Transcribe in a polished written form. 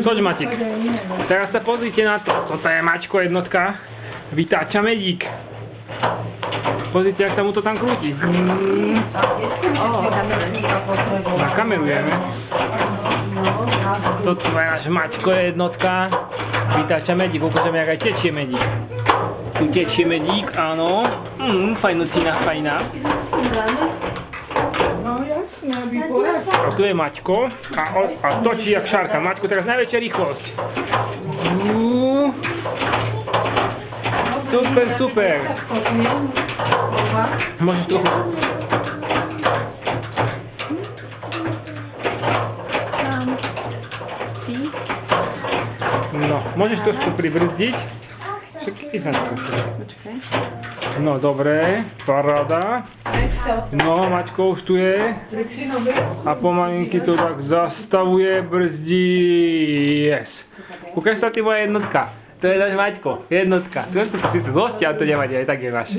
Choď, Matík. Teraz sa pozrite na to. Toto je Mačko jednotka. Vytáča medík. Pozrite, jak sa mu to tam krúti. Na kameru jeme. Toto je náš Mačko jednotka. Vytáča medík. Ukážeme, jak aj tečie medík. Tu tečie medík, áno. Fajnocina, fajná. No jasne, aby poradil. A tu je Maťko a točí jak šarka. Maťko, teraz najväčšia rýchlosť. Super, super. Môžeš trochu... No, môžeš trošku pribrzdiť. No, dobre, paráda. No, Maťko už tu je. A pomalinky to tak zastavuje, brzdí. Yes. Ukáž sa ty moja jednotka. To je náš Maťko, jednotka. Tu si hostia, to nevadí, aj tak je náš.